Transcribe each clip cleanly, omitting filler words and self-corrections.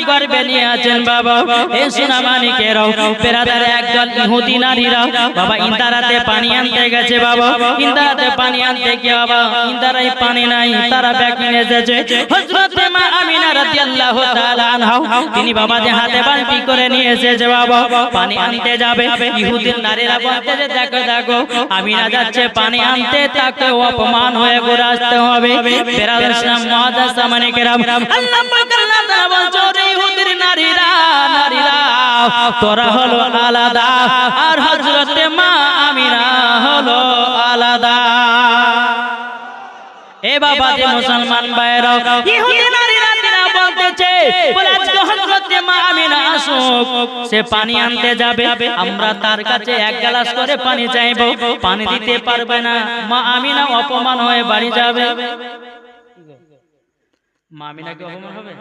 গর্ভে নিয়ে আছেন বাবা। এই সোনা মানিকেরাও বেরাদার একদল ইহুদি নারীরা বাবা ইন্দারাতে পানি আনতে গেছে বাবা। ইন্দারাতে পানি আনতে গিয়ে বাবা ইন্দারায় পানি নাই, তারা ব্যাগ নিয়ে এসেছে। হযরত মা আমিনা রাদিয়াল্লাহু তাআলা আনহা তিনি বাবা যে হাতে বালতি করে নিয়ে এসেছে বাবা পানি আনতে যাবে। ইহুদি নারীরা বলতে যে দেখো দেখো আমিনা যাচ্ছে পানি আনতে, তাকে অপমান হয়ে ঘুরে আসতে হবে। বেরাদার ইসলাম মুআজ্জাজ সামানে কেরাম আল্লাহ পাক আল্লাহ তাআলা বলছে ওরে ইহুদির নারীরা নারীরা তোরা হলো আলাদা আর হযরতে মা আমিনা হলো আলাদা। এ বাবা যে মুসলমান ভাইরা ইহুদি নারীরা তারা বলতেছে বলে আজকে হযরতে মা আমিনা আসুক, সে পানি আনতে যাবে, আমরা তার কাছে এক গ্লাস করে পানি চাইবো, পানি দিতে পারবে না, মা আমিনা অপমান হয়ে বাড়ি যাবে। মা আমিনা কি অপমান হবে?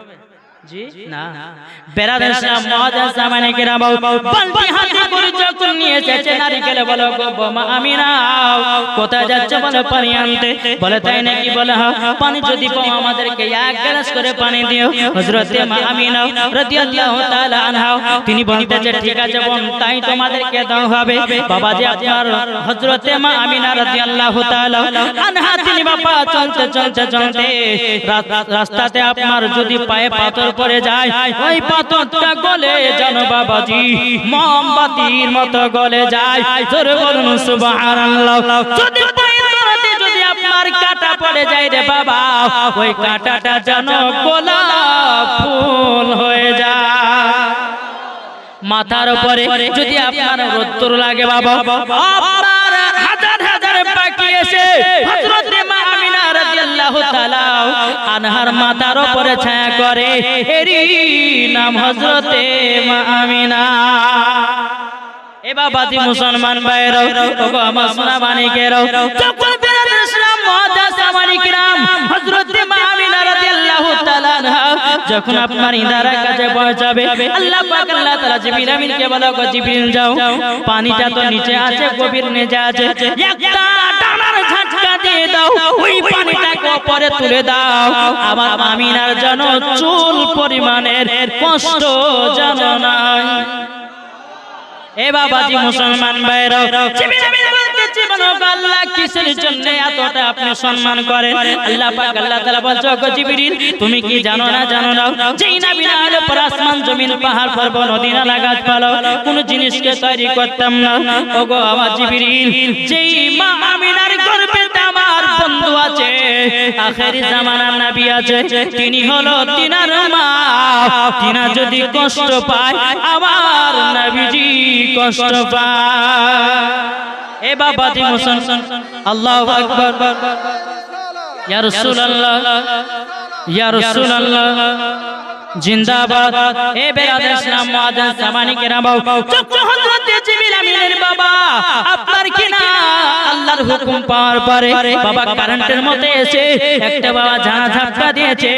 জি না। বেরাদার ইসলাম মুআজ্জাজ সামানে কেরাম বালতি হাতে করে যখন নিয়ে এসেছে নারীকে বলো গো মা আমিনা কোথায় যাচ্ছে? বলে পানি আনতে। বলে তাই নাকি? বলে হ্যাঁ, পানি যদি পাও আমাদেরকে এক গ্লাস করে পানি দিও। হযরতে মা আমিনা রাদিয়াল্লাহু তাআলা আনহা তিনি বলতেছে ঠিক আছে বোন, তাই তোমাদেরকে দাও হবে। বাবা যে আপনার হযরতে মা আমিনা রাদিয়াল্লাহু তাআলা আনহা তিনি বাবা চলতে চলতে চলতে রাস্তাতে আপনার যদি পায়ে পাথর পড়ে যায় ওই পাথরটা গলে যেন বাবাজি মোমবাতির মতো গলে যায়। জোরে বলুন সুবহানাল্লাহ। যদি পায়ে ধরতে যদি আপনার কাঁটা পড়ে যায় রে বাবা, ওই কাঁটাটা যেন গোলাপ ফুল হয়ে যায়। মাথার উপরে যদি আপনার রোদ্দুর লাগে বাবা, আপনার হাজার হাজার পাখি এসে হযরতে মা আমিনা রাদিয়াল্লাহু তাআলা আনহার মাথার উপরে ছায়া করে, এরই নাম হযরতে মা আমিনা। এ বাবাজি মুসলমান ভাইরা ওগো আমার সোনা মানিকেরাও যখন বেরাদার ইসলাম মুআজ্জাজ সামানে কেরাম হযরতে মা আমিনা রাদিয়াল্লাহু তাআলা আনহা যখন আপনার ইন্দারার কাছে পৌঁছাবে আল্লাহ পাক আল্লাহ তাআলা জিবরিল আমিনকে বলো গো জিবরিল যাও, পানিটা তো নিচে আছে, গভীর নিচে আছে, একটা ডানার ঝাটকা দিয়ে দাও, ওই পানিটাকে উপরে তুলে দাও, আমার আমিনার যেন চুল পরিমাণের কষ্ট যেন নাই। এ বাবাজি মুসলমান ভাইরা আল্লাহ কিসের জন্য এতটা আপনি সম্মান করেন? আল্লাহ পাক আল্লাহ তাআলা বলছে ওগো জিবরিল তুমি কি জানো না জানো না যেই নবী না হলে পর আসমান জমিন পাহাড় পর্বত নদী নালা গাছপালা কোন জিনিসকে তৈরি করতাম না। ওগো আমার জিবরিল যেই মা আমিনার গর্ভে আমার বন্ধু আছে, আখেরি জামানার নবী আছে, তিনি হলো তিনার মা, তিনা যদি কষ্ট পায় আমার নবীজি কষ্ট পায়। এ বাবাজি মুসলমান আল্লাহু আকবার, ইয়া রাসূলুল্লাহ ইয়া রাসূলুল্লাহ জিন্দাবাদ। এ বেরাদার ইসলাম মুআজ্জাজ সামানে কেরাম হযরতে জিবরিল আমিনের বাবা আপনার কি না আল্লাহর হুকুম পাওয়ার পরে বাবা কারেন্টের মতো এসে একটা বাবা ঝাড়া ঝাপটা দিয়েছে,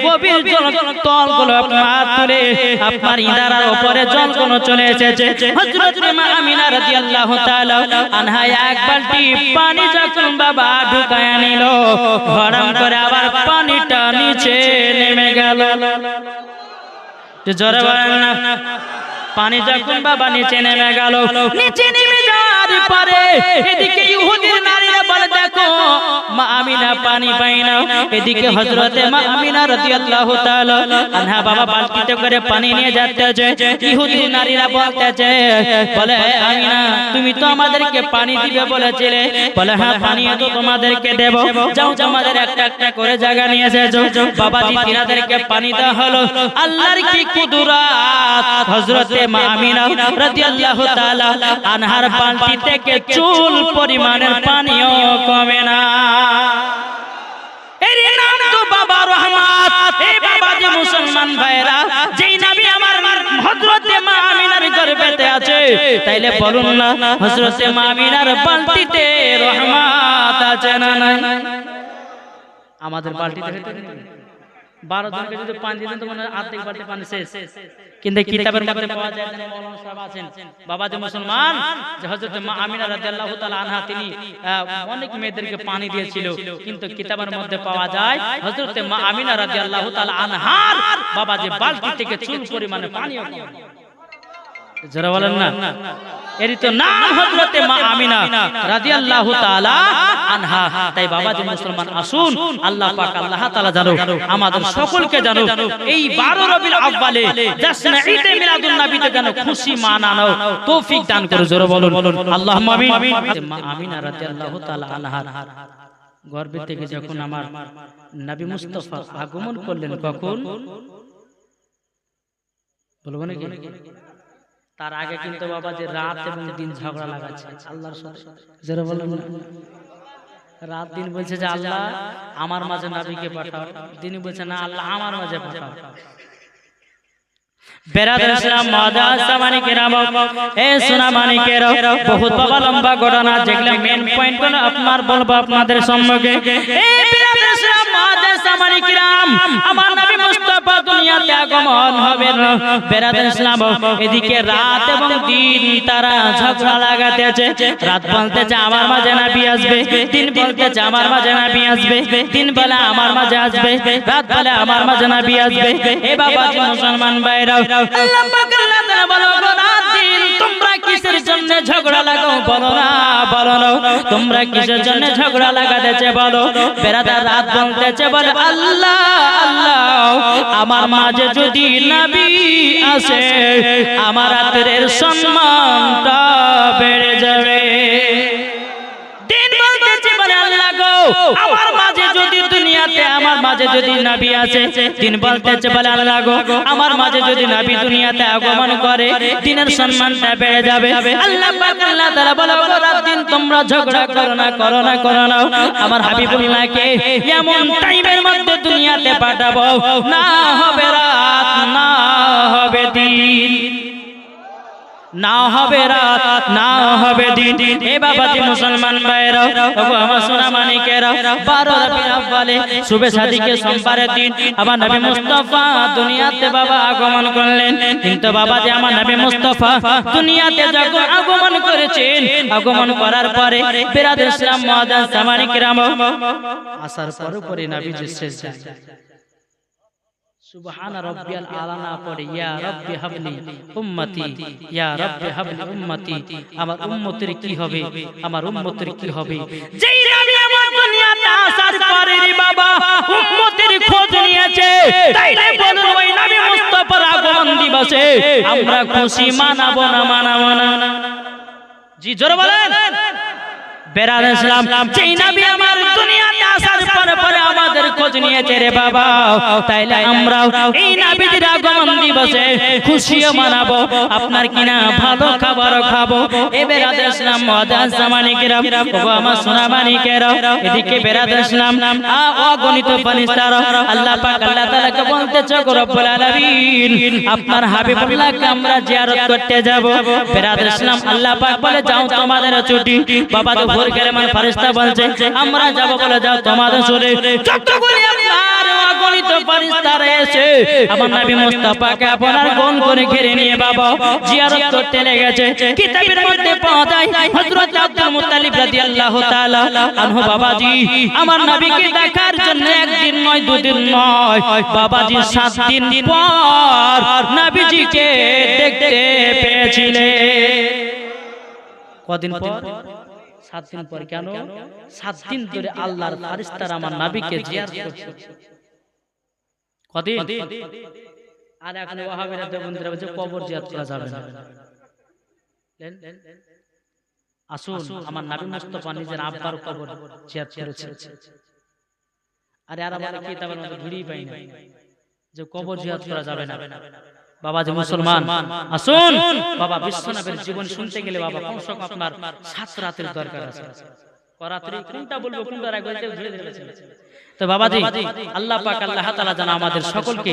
গভীর জল তলগুলো আপনার তুলে আপনার ইন্দারার উপরে জলগুলো চলে এসেছে। হযরতে মা আমিনা রাদিয়াল্লাহু তাআলা আনহা এক বালতি পানি যখন বাবা ঢুকায় নিল, গরম করে আবার পানিটা নিচে নেমে গেল। জোরে বলেন না। পানি যখন বাবা নিচে নেমে গেল, নিচে নেমে যাওয়ার পরে এদিকে ইহুদির নারীরা বলে দেখো মা আমিনা পানি পাই না, এদিকে হযরতে মা আমিনা রাদিয়াল্লাহু তাআলা আনহা বাবা বালতিতে করে পানি নিয়ে যাচ্ছে। ইহুদির নারীরা বলতেছে বলে আমিনা তুমি তো আমাদেরকে পানি দিবে বলেছিলে, বলে হ্যাঁ পানি তো তোমাদেরকে দেব, যাও তোমাদের একটা একটা করে জায়গা নিয়ে এসেছো। বাবাজি তিনাদেরকে পানি দেওয়া হলো। আল্লাহর কি কুদরত, হযরতে মা আমিনা রাদিয়াল্লাহু তাআলা আনহার বালতি থেকে চুল পরিমাণের পানিও কমে না। এর নাম তো বাবা রহমত। এই বাবাজি মুসলমান ভাইরা যেই নবী আমার হযরতে মা আমিনার গর্ভেতে আছে, তাইলে বলুন না হযরতে মা আমিনার বালতিতে রহমত আছে না নাই? আমাদের বালতিতে 12 জনকে যদি পানি দিতেন তো মনে হয় অর্ধেক বালতি পানি শেষ। কিন্তু কিতাবের মধ্যে পাওয়া যায় যে মাওলানা সাহেব আছেন বাবাজি মুসলমান, যে হযরত মা আমিনা রাদিয়াল্লাহু তাআলা আনহা তিনি অনেক মেয়েদেরকে পানি দিয়েছিল, কিন্তু কিতাবের মধ্যে পাওয়া যায় হযরত মা আমিনা রাদিয়াল্লাহু তাআলা আনহার বাবাজি বালতি থেকে চুল পরিমাণে পানিও কম। যারা বলেন না, এরই তো নাম হযরত মা আমিনা রাদিয়াল্লাহু তাআলা আনহা। তাই বাবাজি মুসলমান আসুন, আল্লাহ পাক আল্লাহ তাআলা জানো আমাদের সকলকে জানো এই 12 রবিউল আউয়ালে জাশ্ন ঈদে মিলাদুন নবীতে জানো খুশি মানানো তৌফিক দান করে। জোরে বলুন আল্লাহুম্মা আমিন। মা আমিনা রাদিয়াল্লাহু তাআলা আনহার গর্ভ থেকে যখন আমার নবী মুস্তাফা আগমন করলেন, কখন বলবো নাকি? তার আগে কিন্তু বাবা যে রাত এবং দিন ঝগড়া লাগাচ্ছে আল্লাহর সাথে। যারা বলেন রাত দিন বলছে যে আল্লাহ আমার মাঝে নবীকে পাঠাও, দিন বলছে না আল্লাহ আমার মাঝে পাঠাও। বেরাদার ইসলাম মাদাস সামানি কেরাম এ সোনা মানিকের বহুত বাবা লম্বা ঘটনা, যেগুলো মেন পয়েন্ট গুলো আপনার বলবো আপনাদের সম্মুখে। এ বেরাদার ইসলাম মাদাস সামানি কেরাম, আমার নবী মুস্তাফা দুনিয়াতে আগমন হবেন। বেরাদার ইসলাম এদিকে রাত এবং দিন তারা ঝগড়া লাগাতেছে। রাত বলতেছে আমার মাঝে নবী আসবে, দিন বলতেছে আমার মাঝে নবী আসবে, দিন বলে আমার মাঝে আসবে, রাত বলে আমার মাঝে নবী আসবে। এ বাবাজি মুসলমান ভাইরা, আল্লাহ পাক আল্লাহ তাআলা বলো রাত দিন তোমরা কিসের জন্য ঝগড়া লাগাও? বলো না, বলো না তোমরা কিসের জন্য ঝগড়া লাগাতেছে বলো। বেরাদার রাত বলতেছে বলে আল্লাহ আল্লাহ আমার মাঝে যদি নবী আসে আমার রাতের সম্মানটা বেড়ে যাবে। দিন বলতেছে বলে আল্লাহ গো আমার মাঝে যদি দুনিয়াতে আমার মাঝে যদি নবী আসে, দিন বলতেছে বলে আল্লাহ গো আমার মাঝে যদি নবী দুনিয়াতে আগমন করে দিনের সম্মানটা বেড়ে যাবে। আল্লাহ পাক আল্লাহ তাআলা বলে রাত দিন তোমরা ঝগড়া করো না, করো না, করো না। আমার হাবিবুল্লাহকে এমন টাইমের মধ্যে দুনিয়াতে পাঠাবো, না হবে রাত না হবে দিন, না হবে রাত না হবে দিন। এ বাবাজি মুসলমান ভাইরা, ওগো আমার সোনা মানিকেরা, 12 রবিউল আউয়ালে শুভে সাদিকে সোমবারের দিন আমার নবী মুস্তাফা দুনিয়াতে বাবা আগমন করলেন। কিন্তু বাবাজি আমার নবী মুস্তাফা দুনিয়াতে যখন আগমন করেছেন, আগমন করার পরে বেরাদার ইসলাম মুআজ্জাজ সামানি কিরাম আসার পরে নবীজি সেজদা সুবহান রাব্বিয়াল আলা না পড়ে ইয়া রাব্বি হাবলি উম্মতি, ইয়া রাব্বি হাবলি উম্মতি। আমার উম্মতের কি হবে, আমার উম্মতের কি হবে? যেই নবী আমার দুনিয়াতে আসার পরে রে বাবা উম্মতের খোঁজ নিয়েছে, তাইলে বলুন ওই নবী মুস্তাফার আগমন দিবসে আমরা খুশি মানাবো না মানাবো না? জি জোরে বলেন। বেরাদার ইসলাম যেই নবী আমার দুনিয়াতে আসার পরে আমাদের খোঁজ নিয়েছে রে বাবা, তাইলে আমরাও এই নবীর আগমন দিবসে খুশিও মানাবো, আপনার কিনা ভালো খাবার খাবো। এ বেরাদার ইসলাম মুআজ্জাজ সামানি কিরাম, ওগো আমার সোনা মানিকেরা, এদিকে বেরাদার ইসলাম অগণিত ফেরেশতারা আল্লাহ পাক আল্লাহ তাআলাকে বলতেছে গো রব্বুল আলামিন আপনার হাবিবুল্লাহকে আমরা জিয়ারত করতে যাব। বেরাদার ইসলাম আল্লাহ পাক বলে যাও তোমাদের ছুটি। বাবা তো ভোর গেলে মান ফেরেশতা বলছে আমরা যাব, বলে যাও তোমাদের ছুটি। যতগুলি আপনার অগণিত ফেরেশতারা এসে আমার নবী মুস্তাফাকে আপনার গোল করে ঘিরে নিয়ে বাবা জিয়ারত করতে লেগেছে। কিতাবের মধ্যে পাওয়া যায় হযরত আব্দুল মুত্তালিব রাদিয়াল্লাহু তাআলা আনহু বাবাজি আমার নবীকে দেখার জন্য একদিন নয় দুদিন নয় বাবাজি 7 দিন পর নবীজিকে দেখতে পেয়েছিলেন। কদিন পর? 7 দিন পর। কেন 7 দিন ধরে আল্লাহর ফেরেশতারা আমার নবীকে জিয়ারত করছে। কদিন? আর এখন ওয়াহাবিরা দেবন্দরা বলছে কবর জিয়ারত করা যাবে না। আসুন আমার নবী মুস্তাফা নিজের আব্বার কবর জিয়ারত করেছে। আরে আর আমার কিতাবের মধ্যে ঘুরেই পাই না যে কবর জিয়ারত করা যাবে না। বাবাজি মুসলমান আসুন, বাবা বিশ্বনবীর জীবন শুনতে গেলে বাবা কমসে কম আপনার 7 রাতের দরকার আছে। রাত্রি কোনটা বলবো কোনটা রাখবো ধরে ধরেছে। তো বাবাজি আল্লাহ পাক আল্লাহ তাআলা যেন আমাদের সকলকে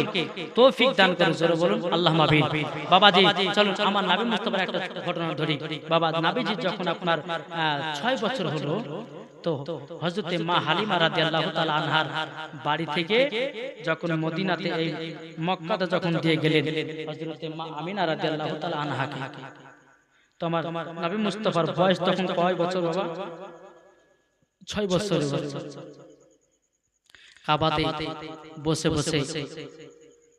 তৌফিক দান করে। জোরে বলুন আল্লাহুম্মা আমিন। বাবাজি চলুন আমার নবী মুস্তাফার একটা ঘটনা ধরি। বাবা নবীজি যখন আপনার 6 বছর হলো তো হযরতে মা হালিমা রাদিয়াল্লাহু তাআলা আনহার বাড়ি থেকে যখন মদিনাতে এই মক্কাতে যখন দিয়ে গেলেন হযরতে মা আমিনা রাদিয়াল্লাহু তাআলা আনহাকে, তোমার নবী মুস্তাফার বয়স তখন কয় বছর বাবা? 6 বছর। কাবাতে বসে বসে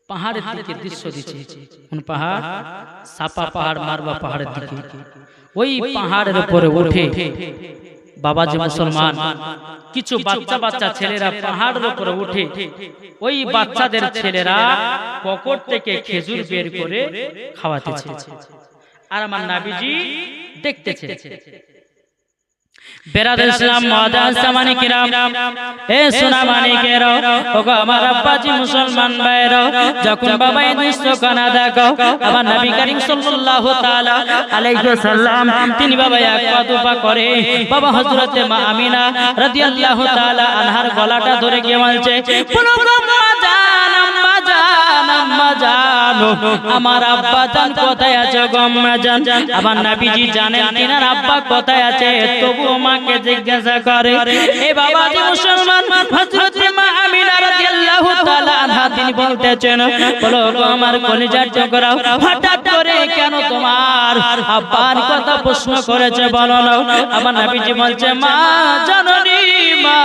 পাহাড়ের দিকে দৃশ্য দিচ্ছে। কোন পাহাড়? সাপা পাহাড়, মারবা পাহাড়ের দিকে। ওই পাহাড়ের উপরে উঠে বাবাজি মুসলমান কিছু বাচ্চা বাচ্চা ছেলেরা পাহাড়ের উপরে উঠে ওই বাচ্চাদের ছেলেরা পকেট থেকে খেজুর বের করে খাওয়াতেছে, আর আমার নবীজি দেখতেছে। বেরাদর ইসলাম মুআজ্জাজ সামানি কিরাম, এ সোনা মানিকেরা, ওগো আমার আব্বাজি মুসলমান ভাইরা, যখন বাবা এই দৃশ্য কানা দেখো, আমার নবী করিম সাল্লাল্লাহু তাআলা আলাইহি ওয়াসাল্লাম তিনি বাবা এক পা দুপা করে বাবা হযরতে মা আমিনা রাদিয়াল্লাহু তাআলা আনহার গলাটা ধরে গিয়ে বলছে, বলো আম্মা জান, আম্মা জান, আম্মা জান, আমার আব্বা জান কোথায় আছে গো আম্মা জান? আমার নবীজি জানেন তিনার আব্বা কোথায় আছে, তবু মাকে জিজ্ঞাসা করে। এ বাবাজি মুসলমান হযরতে মা আমিনা রাদিয়াল্লাহু তাআলা আনহা তিনি বলতেছেন, বলো গো আমার কলিজার টুকরা, হঠাৎ করে কেন তোমার আব্বার কথা প্রশ্ন করেছে বলো না? আমার নবীজি বলছে, মা জননী, মা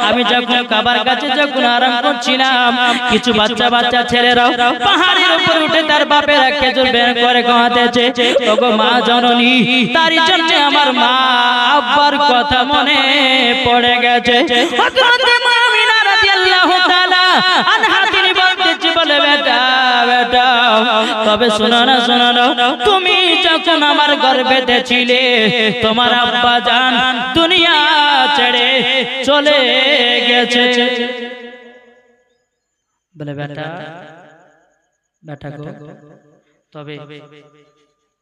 আমি যখন কাবার কাছে যখন আরাম করছিলাম, কিছু বাচ্চা বাচ্চা ছেলেরা পাহাড়ের উপর উঠে তার বাপের খেজুর বের করে খাওয়াতেছে। ওগো মা জননী, তারই জন্য আমার মা আব্বার কথা মনে পড়ে গেছে। হযরতে মা আমিনা রাদিয়াল্লাহু তাআলা আনহা তিনি বলতেছে, বলে বেটা বেটা, তবে শোনো না, শোনো না, তুমি যখন আমার গর্ভেতে ছিলে তোমার আব্বা জান দুনিয়া ছেড়ে চলে গেছে। বলে বেটা বেটা গো, তবে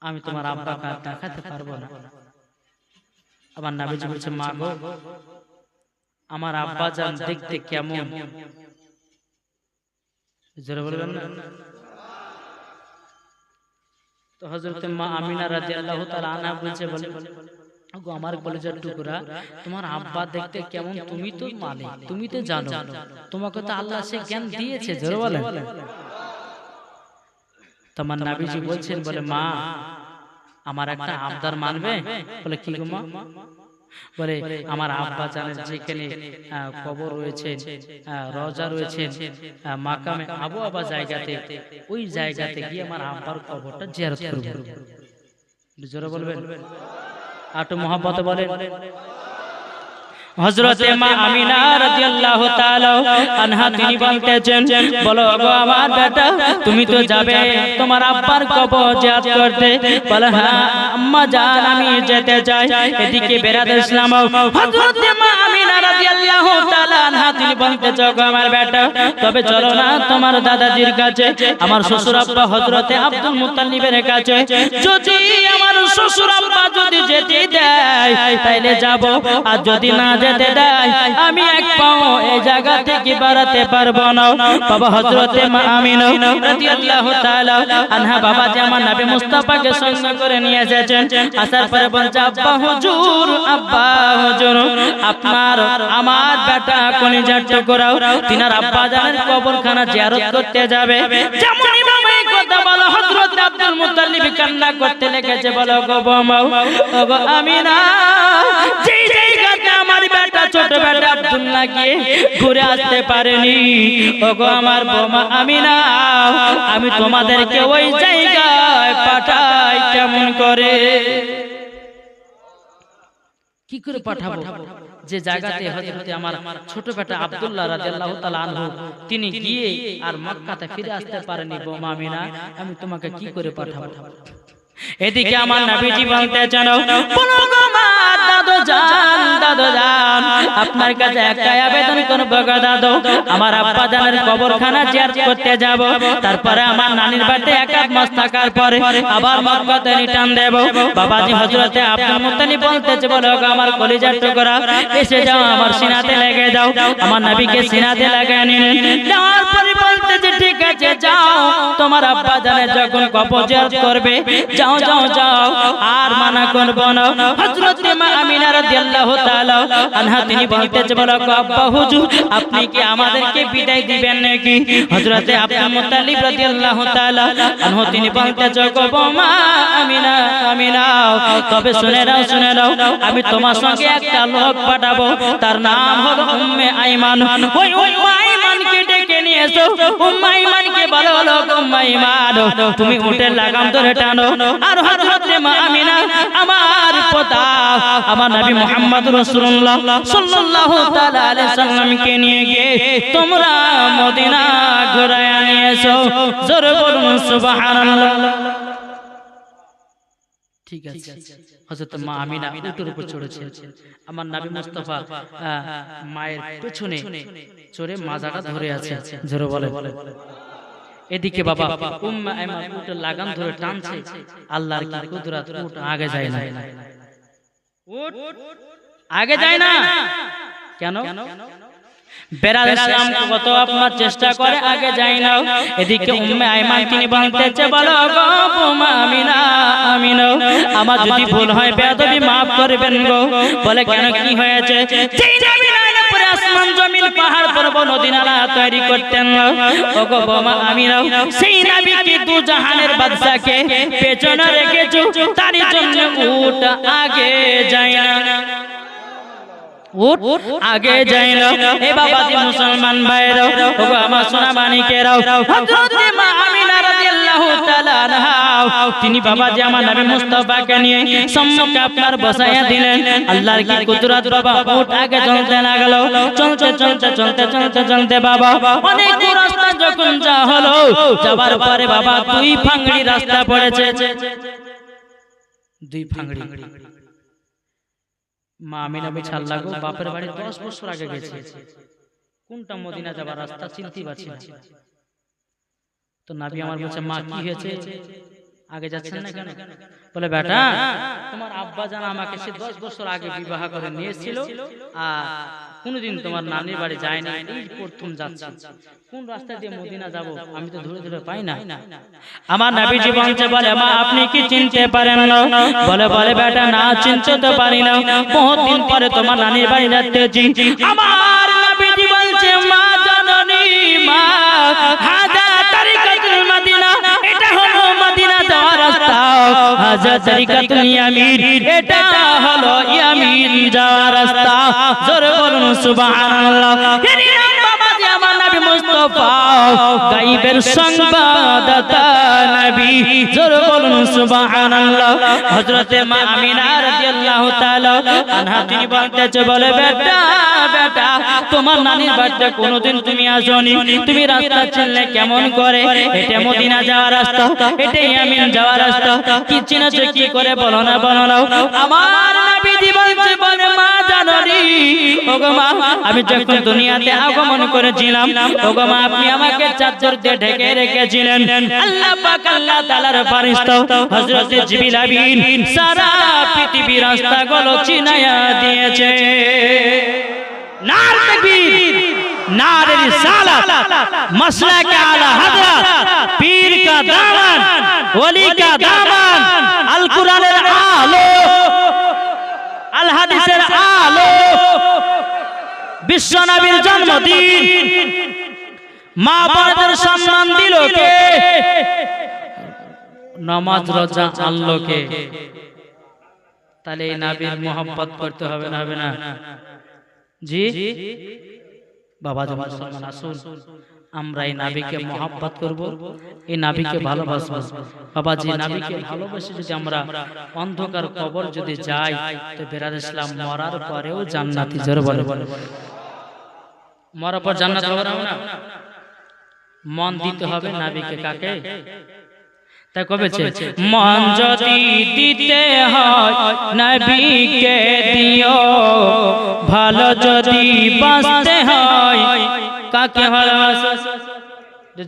আমি তোমার আব্বাকে দেখাতে পারবো না। আমার নবীজি বলছে, মা গো, আমার আব্বা জান দেখতে কেমন? জোরে বলবেন না? তো হযরতে মা আমিনা রাদিয়াল্লাহু তাআলা আনহা বলছে, বলে ওগো আমার কলিজার টুকরা, তোমার আব্বা দেখতে কেমন তুমি তো মালিক, তুমি তো জানো, তোমাকে তো আল্লাহ সে জ্ঞান দিয়েছে। জোরে বলেন। তোমার নবীজি বলছেন, বলে মা আমার একটা আবদার মানবে? বলে কি গো মা? বলে আমার আব্বা জানেন যেখানে কবর রয়েছে, রওজা রয়েছে, মাকামে আবু আবা জায়গাতে, ওই জায়গাতে গিয়ে আমার আব্বার কবরটা জিয়ারত করব। জোরে বলবেন, আটো মহব্বতে বলেন। হযরতে মা আমিনা রাদিয়াল্লাহু তাআলা আনহা তিনি বলতেছেন, বলো গো আমার বেটা, তুমি তো যাবে তোমার আব্বার কবর জিয়ারত করতে? বলে হ্যাঁ আম্মা জান, আমি যেতে চাই। এদিকে বেরাদর ইসলাম হযরতে মা আমিনা রাদিয়াল্লাহু তাআলা আনহা তিনি বলতেছে, গো আমার বেটা, তবে চলো না তোমার দাদাজির কাছে, আমার শ্বশুর আব্বা হযরতে আব্দুল মুত্তালিবের কাছে। যদি আমার শ্বশুর আব্বা যদি যেতে দেয় তাইলে যাব, আর যদি না যেতে দেয় আমি এক পাও এই জায়গা থেকে বাড়াতে পারবো না। বাবা হযরতে মা আমিনা রাদিয়াল্লাহু তাআলা আনহা বাবাজি আমার নবী মুস্তাফাকে সঙ্গে করে নিয়ে এসেছেন। আসার পরে বলছে, আব্বা হুজুর, আব্বা হুজুর, আপনার আমার বেটা কলিজার টুকরা তিনার আব্বা জানের কবরখানা জিয়ারত করতে যাবে। যেমন ইমাম এই কথা বলা হযরত আব্দুল মুত্তালিব কান্না করতে লেগেছে। বলো গো বোমা, ওগো আমিনা, যেই জায়গাতে আমার বেটা ছোট বেটা আব্দুল্লাহ গিয়ে ঘুরে আসতে পারেনি, ওগো আমার বোমা আমিনা, আমি তোমাদেরকে ওই জায়গায় পাঠাই কেমন করে? কি করে পাঠাবো? যে জায়গাতে হযরতে আমার ছোট বেটা আব্দুল্লাহ রাদিয়াল্লাহু তাআলা আনহু তিনি গিয়ে আর মক্কাতে ফিরে আসতে পারেনি, বোমা আমিনা, আমি তোমাকে কি করে পাঠাবো? এদিকে আমার নবীজি বলতেছেন, বলো গো মা দাদু জান, দাদু জান, আপনার কাছে একটা আবেদন করব গো দাদু, আমার আব্বা জানের কবরখানা জিয়ারত করতে যাব, তারপরে আমার নানির বাড়িতে এক মাস থাকার পরে আবার মক্কাতে রিটার্ন দেব। বাবাজি হযরতে আব্দুল মুত্তালিব বলতেছে, বলো গো আমার কলিজার টুকরা, এসে যাও আমার সিনাতে লেগে যাও। আমার নবীকে সিনাতে লাগিয়ে নিলেন। যাওয়ার পরে বলতেছে, ঠিক আছে যাও, তোমার আব্বা জানে যখন কবর জিয়ারত করবে যাও যাও যাও, আর মানা করব না। হযরত মা আমিনা রাদিয়াল্লাহু তাআলা আনহা তিনি বলতেছে, বলো আব্বা হুজুর আপনি কি আমাদেরকে বিদায় দিবেন নাকি? হযরত আব্দুল মুত্তালিব রাদিয়াল্লাহু তাআলা আনহু তিনি বলতেছে, গো মা আমিনা আমিনা, তবে শুনে নাও আমি তোমার সঙ্গে একটা লোক পাঠাবো, তার নাম হলো উম্মে আইমান। ওই উম্মে আইমানকে ডেকে নিয়ে এসো। উম্মে আইমানকে বলো, উম্মে আইমান তুমি উটের লাগাম ধরে টানো, আর হযরত মা আমিনা আমার পিতা আমার নবী মুহাম্মদ রাসূলুল্লাহ সাল্লাল্লাহু তাআলা আলাইহি সাল্লামকে নিয়ে গিয়ে তোমরা মদিনা ঘুরায় নিয়ে এসো। জোরে বলুন সুবহানাল্লাহ। ঠিক আছে। হযরত মা আমিনা উটের উপর চড়েছে, আমার নবী মুস্তাফা মায়ের পেছনে চড়ে মাজাটা ধরে আছে। জোরে বলে। এদিকে বাবা উম্মে আইমান উটের লাগাম ধরে টানছে, আল্লাহর কি কুদরত, উট আগে যায় না। উট আগে যায় না কেন? বেরাদের ইসলাম কত আপনার চেষ্টা করে আগে যায় না। এদিকে উম্মে আইমান তিনি বলতেছে, বলো গো উম্মে আমিনা আমিনা, আমার যদি ভুল হয় বেয়াদবি maaf করবেন গো। বলে কেন, কি হয়েছে? যেই নবী নাইলে পরে আসমান জমিন পাহাড় পর্বত নদী নালা তৈরি করতেন ও গো উম্মে আমিনা, সেই নবী কি দু জাহানের বাদশাকে পেছনে রেখেছো, তার জন্য উট আগে যায় না। উট আগে যায় না। এ বাবাজি মুসলমান ভাইরা, ওগো আমার সোনা মানিকেরাও, হযরত মা আমিনা রাদিয়াল্লাহু তাআলা আনহা তিনি বাবাজি আমার নবী মুস্তাফাকে নিয়ে সম্মুখে আপনার বসায়া দিলেন। আল্লাহর কি কুদরত বাবা, উট আগে চলতে লাগলো। চলতে বাবা অনেক রাস্তা যখন যা হলো, যাবার পরে বাবা দুই ফাংড়ি রাস্তা পড়েছে। দুই ফাংড়ি মা আমিনা বিছাল লাগো, বাপের বাড়ি 10 বছর আগে গেছে, কোনটা মদিনা যাবার রাস্তা চিনতে পারছি না। তো নবী আমার বলছে, মা কি হয়েছে, আগে যাচ্ছেন না কেন? বলে বেটা তোমার আব্বা জান আমাকে সে 10 বছর আগে বিবাহ করে নিয়েছিল, আর কোনদিন তোমার নানির বাড়ি যায় না, এই প্রথম যাচ্ছি, কোন রাস্তা দিয়ে মদিনা যাব আমি তো ধরে ধরে পাই না। আমার নবীজি বলছে, বলে মা আপনি কি চিনতে পারেন না? বলে বেটা না চিনতে তো পারি না, বহুত দিন পরে তোমার নানির বাড়ি যাচ্ছি। আমার নবীজি বলছে, মা জননী মা হাজা তরিকাতুল মদিনা, এটা হলো মদিনা যাওয়ার রাস্তা। হাজা তরিকাতুল ইয়ামিন, এটা হলো ইয়ামিন যাওয়ার রাস্তা। জোরে বলুন সুবহানাল্লাহ। আমার নবী মুস্তাফা গায়বের সংবাদদাতা নবী, জোরে বলুন সুবহানাল্লাহ। হযরতে মা আমিনা রাদিয়াল্লাহু তাআলা আনহা তিনি বলতেছে, বলে বেটা তোমার নানির বাড়িতে কোনোদিন তুমি আসোনি, তুমি রাস্তা চিনলে কেমন করে? এটা মদিনা যাওয়ার রাস্তা, এটা ইয়ামিন যাওয়ার রাস্তা, কি চিনেছো কি করে বলো না। আমার নবীজি বলছে, বলে মা জাননি ওগো মা, আমি যখন দুনিয়াতে আগমন করেছিলাম ওগো মা আপনি আমাকে চাদর দিয়ে ঢেকে রেখেছিলেন। আল্লাহ পাক আল্লাহ তাআলার ফেরেশতা হযরত জিবরিল আমিন সারা পৃথিবী রাস্তাগুলো চিনায়া দিয়েছে। নার তাকবীর, নারে রিসালাত, মাসলাক আলা হযরত, পীর কা দামান, ওলি কা দামান, আল কুরআনের আলো, আল হাদিসের আলো, বিশ্ব নবীর জন্মদিন, মা বোনদের সম্মান দিল কে? নামাজ রোজা আনলো কে? তাহলে এই নবীর মোহাম্মত করতে হবে না, হবে না? জি বাবা জি মুসলমান আসুন, আমরা এই নবীকে মোহাম্মত করব, এই নবীকে ভালোবাসবো। বাবা জি নবীকে ভালোবেসে যদি আমরা অন্ধকার কবর যদি যাই, তো বেরাদ ইসলাম মরার পরেও জান্নাতি। জোরে বলে, মরার পর জান্নাত হবে না? মন দিতে হবে নবীকে। কাকে? তাই কবেছে, মন যদি দিতে হয় নবীকে দিও, ভালো যদি বাঁচতে হয় কাকে ভালোবাসো?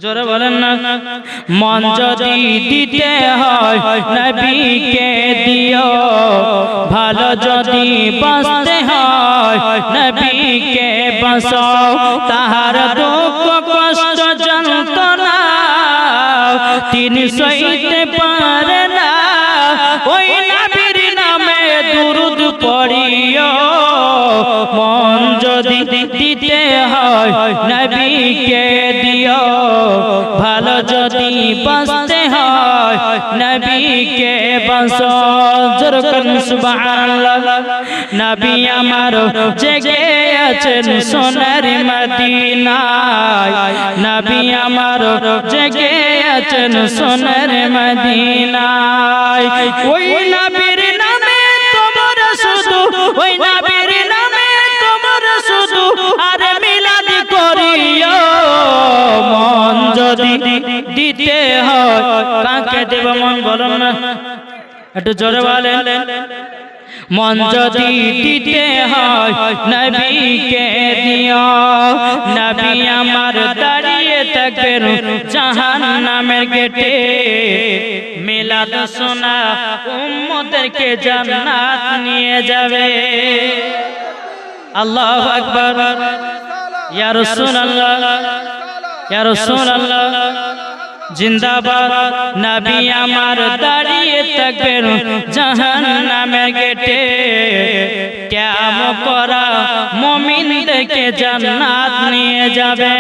জোরে বলেন না। মন যদি দিতে হয় নবীকে দিও, ভালো যদি বাঁচতে হয় নবীকে বাঁচাও, তাহার দুঃখ কষ্ট যন্ত্রণা দিন সইতে পারে না ওই নবীর নামে দুরূদ পড়িও মন যদি দিতে হয় নবীকে দিও ভালো যদি বাঁচতে হয় নবীকে বাঁচো জোরে করুন সুবহানাল্লাহ নবী আমার জেগে আছেন সোনার মদিনায় নবী আমার জেগে আছেন সোনার মদিনায় ওই নবীর নামে তোমরা শুধু ওই নবীর নামে তোমরা শুধু আরে মিলাদ করিও মন যদি দিতে হয় কাকে দেব মন বলুন না একটু জোরে বলেন মন যদি দিতে হয় নবীকে দিও নবী আমার দাঁড়িয়ে থাকবেন জাহান্নামের গেটে মিলাদ শোনা উম্মতদেরকে জান্নাত নিয়ে যাবে আল্লাহু আকবার ইয়া রাসূলুল্লাহ ইয়া রাসূলুল্লাহ জিন্দাবাদ নবী আমার দাঁড়িয়ে থাকবেন জাহান্নামের গেটে কিয়াম করা মুমিনদেরকে জান্নাত নিয়ে যাবে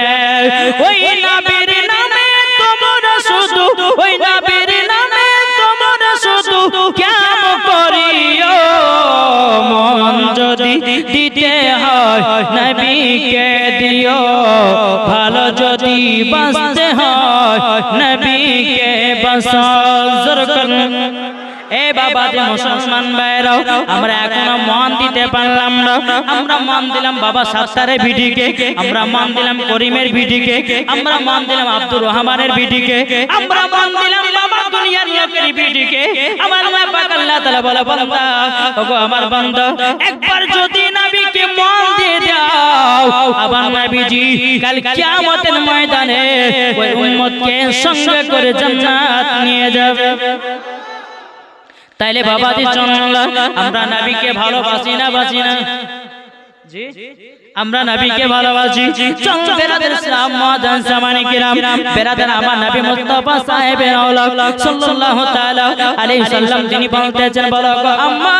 ওই নবীর নামে তোমরা শুধু ওই নবীর নামে তোমরা শুধু কিয়াম করিও মন যদি দিতে হয় নবীকে দিও ভালো যদি বাঁচতে হয় নবীকে বাঁচো জোরে করুন এ বাবা যে মুসলমান ভাইরাও আমরা এখনো মন দিতে পারলাম না আমরা মন দিলাম বাবা সাত্তারের ভিডিকে আমরা মন দিলাম করিমের ভিডিকে আমরা মন দিলাম আব্দুর রহমানের ভিডিকে আমরা মন দিলাম বাবা দুনিয়ার লোকের ভিডিকে আমার আল্লাহ পাক আল্লাহ তাআলা বলে বান্দা ওগো আমার বান্দা একবার যদি নবীকে মন দিয়ে দাও আবার নবীজি কাল কিয়ামতের ময়দানে ওই উম্মতকে সঙ্গে করে জান্নাত নিয়ে যাবে তাইলে বাবাজি চন্নলা আমরা নবীকে ভালোবাসি না বাসি না জি আমরা নবীকে ভালোবাসি চল বেরাদার ইসলাম মাদান জামানে কিরাম বেরাদার আমার নবী মুস্তাফা সাহেবে আওলাদ সাল্লাল্লাহু তাআলা আলাইহি সাল্লাম তিনি বলতেছেন বলো গো আম্মা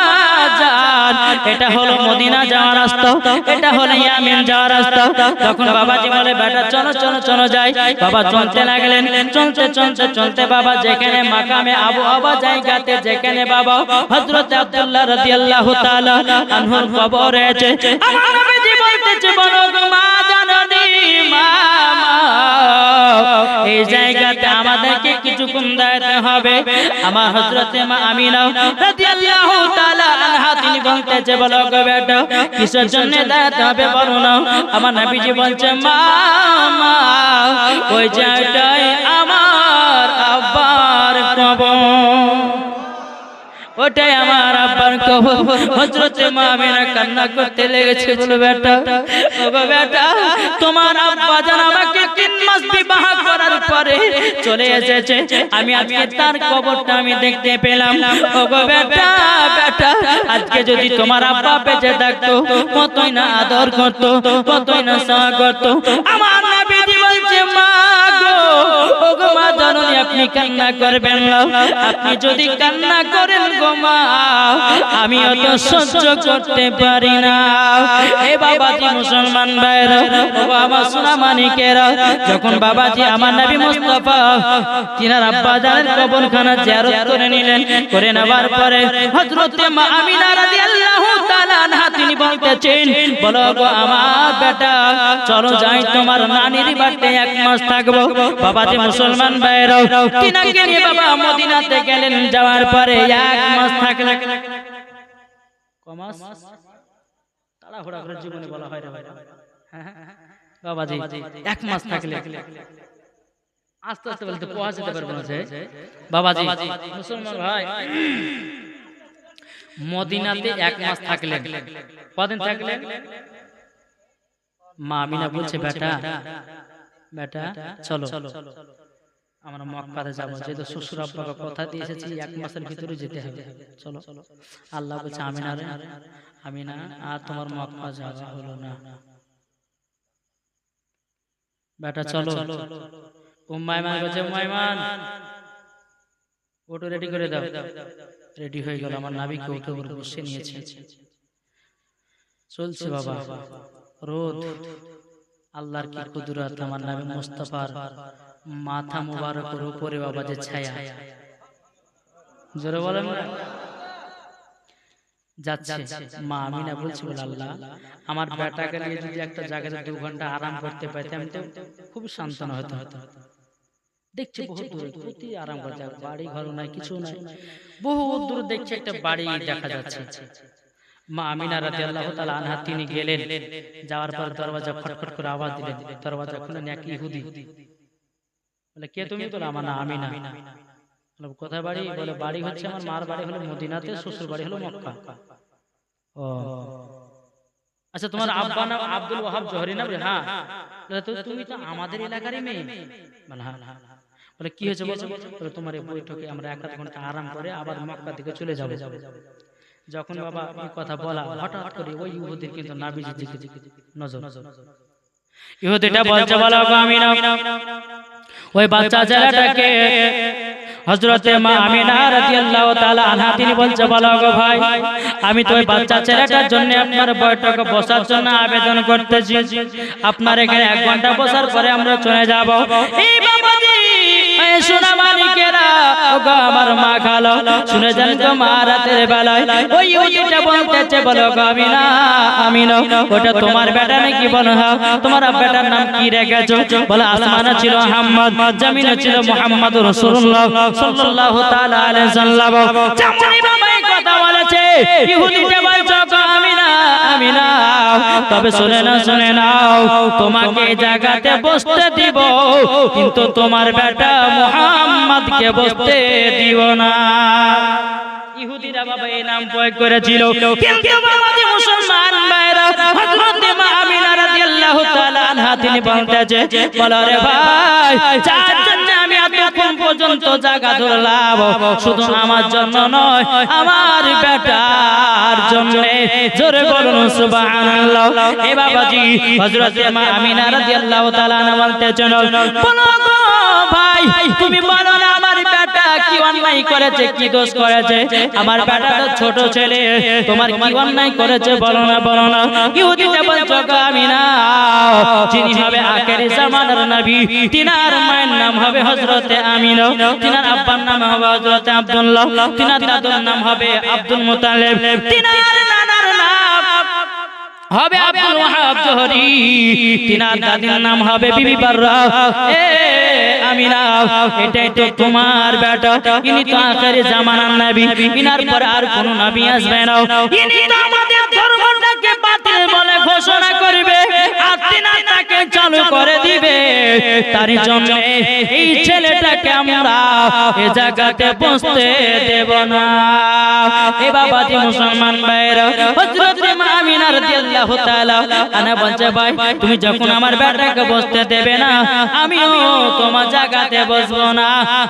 জান এটা হলো মদিনা যাওয়ার রাস্তা এটা হলো ইয়ামিন যাওয়ার রাস্তা তখন বাবাজি বলে বেটা চলো চলো চলো যাই বাবা চলতে লাগলেন চলতে চলতে চলতে বাবা যেখানে মাকামে আবু আবা জায়গাতে যেখানে বাবা হযরত আব্দুল্লাহ রাদিয়াল্লাহু তাআলা আনহুর কবর রয়েছে আমার নবীজি বলতেছে বলো গো মা জাননী মা এই জায়গাতে আমাদেরকে কিছুক্ষণ দাঁড়াতে হবে আমার হযরতে মা আমিনা রাদিয়াল্লাহু তাআলা আনহা তিনি বলতেছে বলো গো বেটা কিসের জন্য দাঁড়াতে হবে বলো না আমার নবীজি বলছে মা ওই জায়গাটায় আমার আব্বার কবর ওটাই আমার আব্বার কবর হযরত মা আমিনা কান্না করতে লেগেছে বলে বেটা ওগো বেটা তোমার আব্বা জান আমাকে 3 মাস বিবাহ করার পরে চলে এসেছে আমি আজকে তার কবরটা আমি দেখতে পেলাম ওগো বেটা বেটা আজকে যদি তোমার আব্বা বেঁচে থাকতো কতই না আদর করতো কতই না সেবা করতো আমার নবীজি বলছে মা গো ওগো মা জননী আপনি কান্না করবেন না আপনি যদি কান্না করেন গো মা আমি অত সহ্য করতে পারি না এ বাবাজি মুসলমান ভাইরা ও বাবা সোনা মানিকেরা যখন বাবাজি আমার নবী মুস্তাফা তিনার আব্বা জানের কবরখানা জিয়ারত করে নিলেন করে নেবার পরে হযরত মা আমিনা রাদিয়াল্লাহু তাআলা আনহা তিনি বলতেছেন বলো গো আমার বেটা চলো যাই তোমার নানির বাড়িতে 1 মাস থাকবো বাবাজি মুসলমান ভাইরা তিনাকে নিয়ে বাবা মদিনাতে গেলেন যাওয়ার পরে 1 মাস থাকলেন কমাস তাড়াহুড়া করে জীবনে বলা হয় রে ভাই বাবাজি 1 মাস থাকলে আস্তে আস্তে বলতে পৌঁছাতে পারবো না বাবাজি মুসলমান ভাই মদিনাতে 1 মাস থাকলেন কদিন থাকলেন মা আমিনা বলছে বেটা বেটা চলো আমরা মক্কাতে যাব যেহেতু শ্বশুর আব্বাকে কথা দিয়ে এসেছি 1 মাসের ভিতরে যেতে হবে চলো আল্লাহ বলছে আমিনা রে আমিনা আর তোমার মক্কা যাওয়া হলো না বেটা চলো উম্মাইমান বলছে উম্মাইমান ওটো রেডি করে দাও। রেডি হয়ে গেল, আমার নাবিকে ওকে উপর বসে নিয়েছে। চলছে বাবা রোদ, আল্লাহর কি কুদরত, আমার নবী মুস্তাফার মাথা মুবারকের উপরে বাবা যে ছায়া, জোরে বলেন না, যাচ্ছে। মা আমিনা বলছে, বলে আল্লাহ আমার বেটাকে নিয়ে যদি একটা জায়গাতে 2 ঘন্টা আরাম করতে পারতাম তো খুব সান্ত্বনা হতো। দেখছে বহুত দূরে প্রতি আরাম করছে, বাড়ি ঘর নাই, কিছু নাই, বহুত দূর দেখছে একটা বাড়ি দেখা যাচ্ছে। মা আমিনা রাদিয়াল্লাহু তাআলা আনহা তিনি গেলেন, যাওয়ার পর দরজা খটখট করে আওয়াজ দিলেন, দরজা খুলে এক ইহুদি। বলে কে তুমি? বলে আমার নাম আমিনা। বলে কোথায় বাড়ি? বলে বাড়ি হচ্ছে আমার মার বাড়ি হলো মদিনাতে, শ্বশুর বাড়ি হলো মক্কা। ও আচ্ছা, তোমার আব্বা নাম আব্দুল ওয়াহাব জোহরি না? বলে হ্যাঁ। বলে তো তুমি তো আমাদের এলাকারই মেয়ে। বলে হ্যাঁ। বলে কি হয়েছে বলো? বলে তোমার এই বৈঠকে আমরা 1 আধ ঘন্টা আরাম করে আবার মক্কা থেকে চলে যাব। যখন বাবা এই কথা বলা, হঠাৎ করে ওই ইহুদির কিন্তু নাবিজির দিকে নজর। ইহুদিটা বলছে, বলো গো আমিনা, ওই বাচ্চা ছেলেটাকে হযরতে মা আমিনা রাদিয়াল্লাহু তাআলা আনহা তিনি বলছে, বলো গো ভাই, আমি তো ওই বাচ্চা ছেলেটার জন্য আপনার বৈঠকে বসার জন্য আবেদন করতেছি। আপনার এখানে 1 ঘন্টা বসার পরে আমরা চলে যাব। এই বাবাজি, এই সোনা মানিকেরা, ওগো আমার মা খালো, শুনে যান গো মা, রাতের বেলায় ওই ইহুদিটা বলতেছে, বলো গো আমিনা, আমিনা ওটা তোমার বেটা নাকি? বলো হ্যাঁ। তোমার বেটার নাম কি রেখেছো? বলে আসমানে ছিল মুহাম্মদ, জমিনে ছিল মুহাম্মদুর রাসূলুল্লাহ সাল্লাল্লাহু তাআলা আলাইহি সাল্লাম। যেমনই বাবা এই কথা বলেছে, ইহুদিটা বলছে, গো আমিনা, আমিনা তবে শুনে নাও, তোমাকে এই জায়গাতে বসতে দিব, কিন্তু তোমার বেটা মুহাম্মদকে বসতে দিব না। ইহুদিরা বাবা এই নাম প্রয়োগ করেছিল, কিন্তু বাবাজি মুসলমান ভাইরা, হযরত মা আমিনা রাদিয়াল্লাহু তাআলা আনহা তিনি বলতেছে, বলো রে ভাই, যার জন্য আমি এতক্ষণ পর্যন্ত জায়গা ধরলাম, শুধু আমার জন্য নয়, আমার বেটার জন্য। জোরে বলুন সুবহানাল্লাহ। এ বাবাজি হযরত মা আমিনা রাদিয়াল্লাহু তাআলা আনহা বলতেছেন, বলো গো ভাই, তুমি বলো না আমার বেটা কি অন্যায় করেছে, কি দোষ করেছে? আমার বেটা তো ছোট ছেলে, তোমার কি অন্যায় করেছে? বলো না, বলো না। ইহুদিটা বলছে, গো আমিনা, যিনি হবে আখেরি জামানার নবী, তিনার মায়ের নাম হবে হযরতে আমিনা, তিনার আব্বার নাম হবে হযরতে আব্দুল্লাহ, তিনার দাদুর নাম হবে আব্দুল মুতালিব, তিনার নানার নাম হবে আব্দুল ওয়াহাব জোহরি, তিনার দাদির নাম হবে বিবি বাররা। এ আমিনা, এটাই তো তোমার বেটা, ইনি তো আখেরি জামানার নবী, ইনার পরে আর কোন নবী আসবে না, ইনি তো আমাদের ধর্মটাকে বাতিল বলে ঘোষণা করবে, আর তিনা তাকে চালু করে দিবে। তার জন্য এই ছেলেটাকে আমরা এই জায়গাতে বসতে দেব না। এ বাবাজি মুসলমান ভাইরা, হযরত মা আমিনা রাদিয়াল্লাহু তাআলা আনহা বলছে, ভাই তুমি যখন আমার বেটাকে বসতে দেবে না, আমিও তোমার জায়গাতে বসবো না।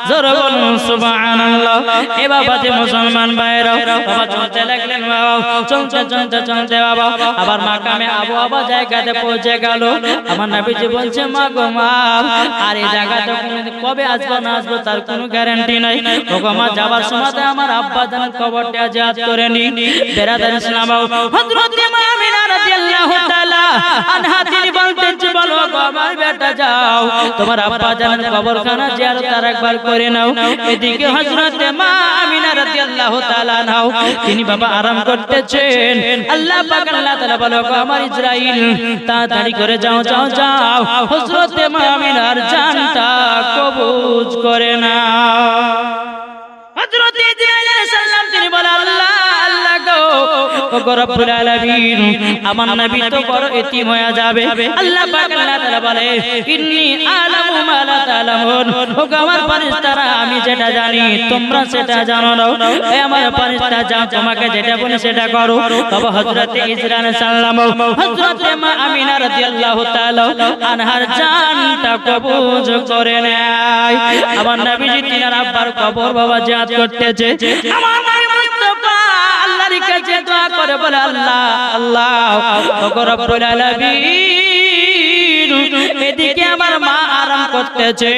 জোরে বলুন সুবহানাল্লাহ। এ বাবাজি মুসলমান ভাইরা, বাবা চলতে লাগলেন, বাবা চলতে বাবা আবার মাকামে আবু আবা জায়গাতে পৌঁছে গেল। আমার নবীজি বলছে, মা গো মা, আর এই জায়গাতে কবে আসবো না আসবো তার কোনো গ্যারান্টি নাই। ওগো মা, যাবার সময় আমার আব্বা জান কবরটা জিয়ারত করে নি। বেরাদার ইসলাম, হযরত মা আমিনা রাদিয়াল্লাহু তাআলা আনহা তিনি বলতেছে, বলো গো আমার বেটা, যাও তোমার আব্বা জানের কবরখানা জিয়ারত আরেকবার করে নাও। এদিকে হযরত মা আমিনা রাদিয়াল্লাহু তাআলা আনহা তিনি বাবা আরাম করতেছেন। আল্লাহ পাক আল্লাহ তাআলা বলো গো আমার ইসরাইল, তাড়াতাড়ি করে যাও যাও যাও, হযরত মা আমিনার জানটা কবজ করে নাও। হযরত ইসরাইল আলাইহিস সালাম তিনি বলে, আল্লাহ আল্লাহ গো, ওগো রব্বুল আলামিন, আমার নবী তো বড় এতিম হয়ে যাবে। আল্লাহ পাক আল্লাহ তাআলা বলে, ইন্নী আলামু মা লা তা'লামুন, ওগো আমার ফেরেশতারা, আমি যেটা জানি তোমরা সেটা জানো না। এ আমার ফেরেশতা, যাও তোমাকে যেটা বলি সেটা করো। তবে হযরত ইসরাইল আলাইহিস সালাম হযরত মা আমিনা রাদিয়াল্লাহু তাআলা আনহার জানটা কবজ করে নেয়। আমার নবীজি তিনার আব্বার কবর বাবা জিয়ারত করতেছে। আমার নবী মুস্তাফা আল্লাহর কাছে দোয়া করে বলে, আল্লাহ আল্লাহ ওগো রব্বুল আলামিন, এদিকে আমার মা আরাম করতেছে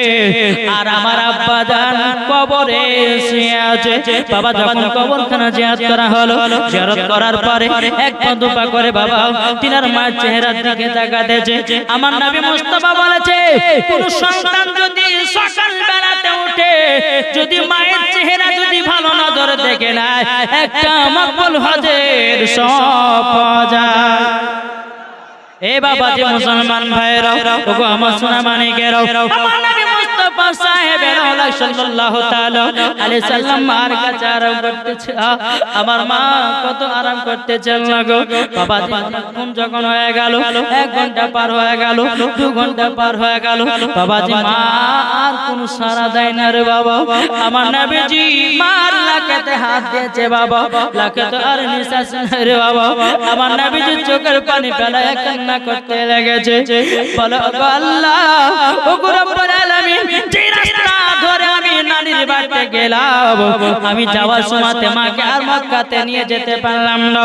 আর আমার আব্বা জান কবরে শুয়ে আছে। বাবা যখন কবরখানা জিয়ারত করা হলো, জিয়ারত করার পরে এক পা দুপা করে বাবা তিনার মায়ের চেহারার দিকে তাকাতেছে। আমার নবী মুস্তাফা বলেছে, কোন সন্তান যদি সকাল বেলাতে উঠে যদি মায়ের চেহারা যদি ভালো নজর দেখে না, একটা মকবুল হজের সওয়াব পাওয়া যায়। এ বাবা যে মুসলমান ভাইরা, ওগো আমার সোনা মানিকেরা, আমার নবী মুস্তাফা সাহেবের আল্লাহ সাল্লাল্লাহু তাআলা আলাইহি সাল্লাম মার কাছে আরাম করতেছে। আমার মা কত আরাম করতেছে লাগো বাবা। কোন যখন হয়ে গেল 1 ঘন্টা পার হয়ে গেল, 2 ঘন্টা পার হয়ে গেল, বাবাজি মা আর কোন সাড়া দেয় না রে বাবা। আমার নবীজি মার লাকেতে হাত দিয়েছে বাবা, লাকে তো আর নিঃশ্বাস নাই রে বাবা। আমার নবীজি চোখের পানি ফেলায় কান্না করতে লেগেছে। বলো গো আল্লাহ, ও গো রব্বুল আলামিন, যে রাস্তা ধরে আমি নানির বাড়িতে গেলাম, আমি যাওয়ার সময়তে মাকে আর মক্কাতে নিয়ে যেতে পারলাম না।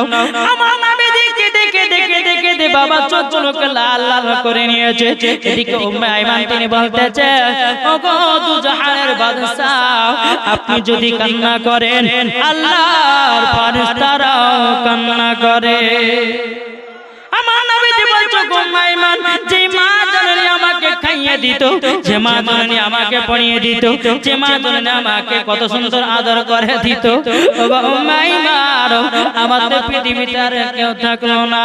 আমার নবী দেখে দেখে দেখে দেখে দে বাবা চোখগুলোকে লাল লাল করে নিয়েছে। এদিকে উম্মে আইমান তিনি বলতেছে, ও গো দুজাহানের বাদশা, আপনি যদি কান্না করেন আল্লাহর ফেরেশতারাও কান্না করে। আমার নবীজি বলছো গো মাইমান, যে মা জননী আমাকে খাইয়ে দিত, যে মা জননী আমাকে পড়িয়ে দিত, যে মা জননী আমাকে কত সুন্দর আদর করে দিত, ও গো মাইমান, আমার তো পৃথিবীতে আর কেউ থাকলো না,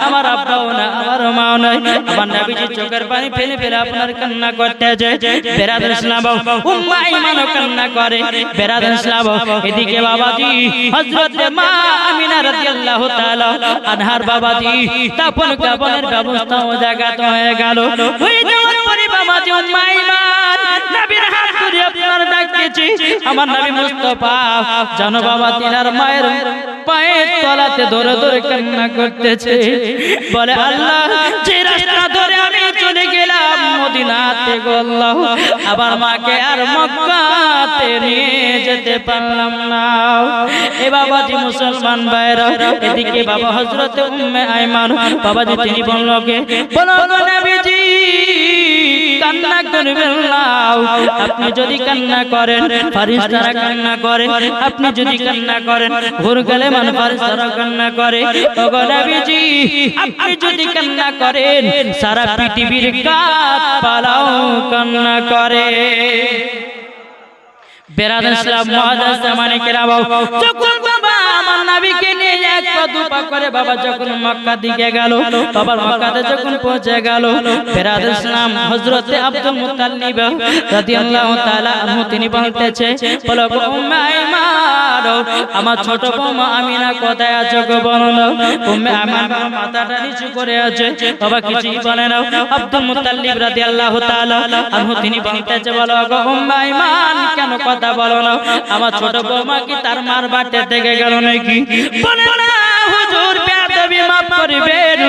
আমার আব্বাও না, আমার মাও নাই। আমার নবীজি চোখের পানি ফেলে ফেলে আপনার কান্না করতেছে। বেরাদার ইসলাম উম্মে আইমানও কান্না করে। বেরাদার ইসলাম এদিকে বাবাজি হযরত মা আমিনা রাদিয়াল্লাহু তাআলা আনহার বাবাজি তাপন কাপনের ব্যবস্থা ও জায়গাত হয়ে গেল। ওই যাওয়ার পরে বাবাজি উম্মে আইমান নবীর হাত ধরে আপনার ডাকতেছি। আমার নবী মুস্তাফা জানো বাবা তিনার মায়ের পায়ের তলাতে ধরে ধরে কান্না করতেছে। বলে আল্লাহ, যে রাস্তা ধরে আমি চলে গেলাম মদিনাতে গো আল্লাহ, আবার মাকে আর মক্কাতে নিয়ে যেতে পারলাম না। এ বাবাজি মুসলমান ভাইরা, এদিকে বাবা হযরত উম্মে আইমান বাবাজি তিনি বলল কে বলো গো নবীজি কান্না করবেন না। আপনি যদি কান্না করেন ফেরেশতারা কান্না করে, আপনি যদি কান্না করেন ঘুর গেলে মান ফেরেশতারা কান্না করে। ও গো নবীজি আপনি যদি কান্না করেন সারা পৃথিবীর গাছপালাও কান্না করে। বেরাদার ইসলাম মুআজ্জাজ মানিকেরা, যখন বাবা আমার নবীকে নিয়ে এক পা দুপা করে বাবা যখন মক্কা দিকে গেল, বাবা মক্কাতে যখন পৌঁছে গেল, বেরাদার ইসলাম হযরত আব্দুল মুত্তালিব রাদিয়াল্লাহু তাআলা আনহু তিনি বলতেছে, বলো গো উম্মে আইমান, আমার ছোট বৌমা আমিনা কোথায় আছে গো বলো না। উম্মে আইমান মাথাটা নিচু করে আছে, বাবা কিছুই বলে না। আব্দুল মুত্তালিব রাদিয়াল্লাহু তাআলা আনহু তিনি বলতেছে, বলো গো উম্মে আইমান কেন কথা বলো না, আমার ছোট বৌমা কি তার মার বাড়িতে থেকে গেল নাকি? বলে না হুজুর, বেয়াদবি মাফ করবেন,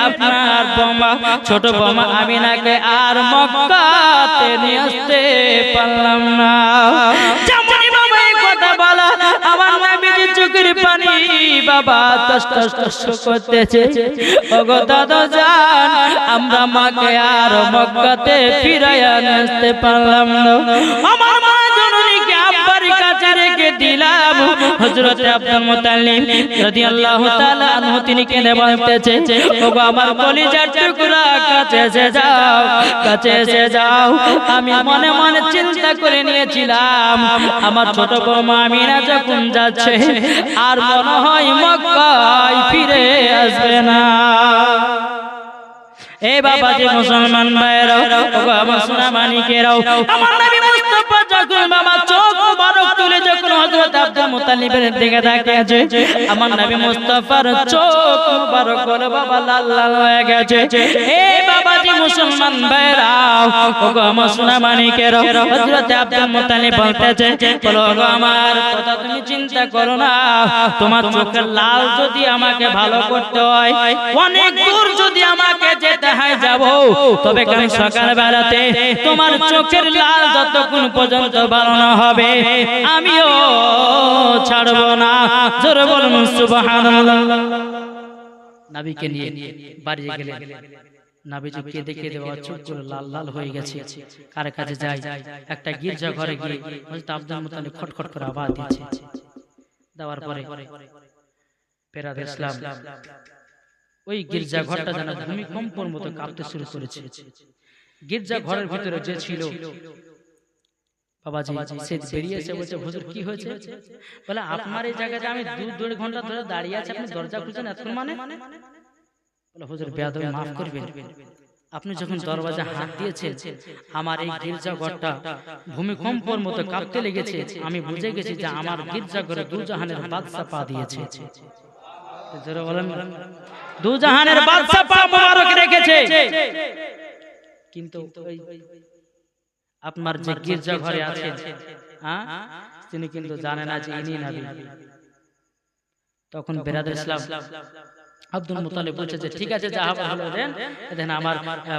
আপনার বৌমা ছোট বৌমা আমিনাকে আর মক্কাতে নিয়ে আসতে পারলাম না। যেমনই বাবা এই কথা বলা, আমার নবীজি চোখের পানি বাবা টস টস টস করতেছে। ওগো দাদা জান, আমরা মাকে আর মক্কাতে ফিরাইয়া আসতে পারলাম না। আমার মা জননীকে আব্বার কাছে রেখে দিলাম। হযরত আব্দুল মুত্তালিব রাদিয়াল্লাহু তাআলা আনহু তিনি কেঁদে বলতেছে, ওগো আমার কলিজার টুকরা কাছে এসে যাও, কাছে এসে যাও। আমি মনে মনে চিন্তা করে নিয়েছিলাম আমার ছোট বৌমা আমিনা যখন যাচ্ছে আর মনে হয় মক্কায় ফিরে আসবে না। এ বাবা যে মুসলমান ভাইরা, ওগো আমার সোনা মানিকেরাও, আমার নবী মুস্তাফা যখন বাবা চোখ মুবারক তুলে যখন হযরত আব্দুল মুত্তালিবের দিকে তাকিয়েছে, আমার নবী মুস্তাফার চোখ মুবারক গুলো বাবা লাল লাল হয়ে গেছে। এ বাবা যে মুসলমান ভাইরা, ওগো আমার সোনা মানিকেরাও, হযরত আব্দুল মুত্তালিব বলতেছে, বলো গো আমার কথা তুমি চিন্তা করো না, তোমার চোখের লাল যদি আমাকে ভালো করতে হয়, অনেক দূর যদি আমাকে যেতে হয় যাব, তবে কাল সকাল বেলাতে তোমার চোখের লাল যতক্ষণ পর্যন্ত ভালো না হবে আমিও ছাড়ব না। জোরে বলুন সুবহানাল্লাহ। নবীকে নিয়ে বাড়ি গেলেন। নাবিজি কেঁদে কেঁদে বাবা চোখগুলো লাল লাল হয়ে গেছে। কার কাছে যায়? একটা গির্জা ঘরে গিয়ে হযরত আব্দুল মুত্তালিব খটখট করে আওয়াজ দিয়েছে। দেওয়ার পরে পেরাদ ইসলাম ওই গির্জা ঘরটা যেন ভূমিকম্পের মতো কাঁপতে শুরু করেছে। গির্জা ঘরের ভিতরে যে ছিল বাবাজি সে বেরিয়ে এসে বলছে, হুজুর কি হয়েছে? বলে, আপনার এই জায়গাতে আমি 2-2.5 ঘন্টা ধরে দাঁড়িয়ে আছি, আপনি দরজা খুলছেন এতক্ষণ মানে? বলে, হুজুর বেয়াদবি মাফ করবেন, আপনি যখন দরওয়াজা হাত দিয়েছেন আমার এই গির্জা ঘরটা ভূমিকম্পের মতো কাঁপতে লেগেছে, আমি বুঝে গেছি যে আমার গির্জা ঘরে দু জাহানের বাদশা পা দিয়েছে। জোরে বলেন, দু জাহানের বাদশা পা মোবারক রেখেছে। কিন্তু আপনার যে গির্জা ঘরে আছেন তিনি কিন্তু জানে না যে ইনি নবী। তখন বেরাদ ইসলাম আব্দুল মুত্তালিব বলছে যে ঠিক আছে, যা হলো দেন। দেন আমার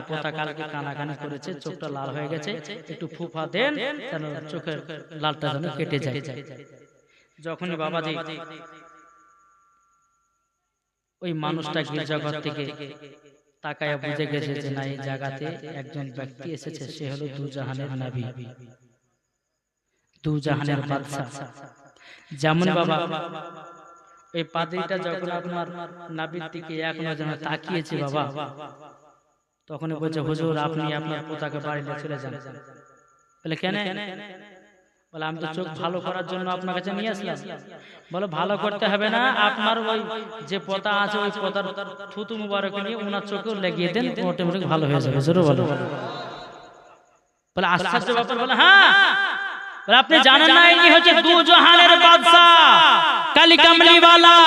পোতা কালকে কানাকানি করেছে, চোখটা লাল হয়ে গেছে, একটু ফুফা দেন যেন চোখের লালটা যেন কেটে যায়। যখনই বাবাজি ওই মানুষটা গির্জাঘর থেকে তাকায়া বুঝে গেছে যে না, এই জায়গাতে একজন ব্যক্তি এসেছে, সে হলো দু জাহানের নবী, দু জাহানের বাদশা। যেমন বাবা এই পাদ্রীটা যখন আপনার নবীর দিকে এখনো যেন তাকিয়েছে বাবা, তখন বলছে, হুজুর আপনি আপনার পোতাকে বাড়িতে চলে যান। বলে, কেন? বলে, আমি তো চোখ ভালো করার জন্য আপনার কাছে নিয়ে আসলাম। বলে, ভালো করতে হবে না, আপনার ওই যে পোতা আছে ওই পোতার থুতু মুবারক নিয়ে ওনার চোখে লাগিয়ে দেন, অটোমেটিক ভালো হয়ে যাবে। জোরে বলো। বলে, আশ্চর্য ব্যাপার। বলে, হ্যাঁ। বলে, আপনি জানেন না ইনি হচ্ছে দু জাহানের বাদশা, কালী কামলি ওয়ালা,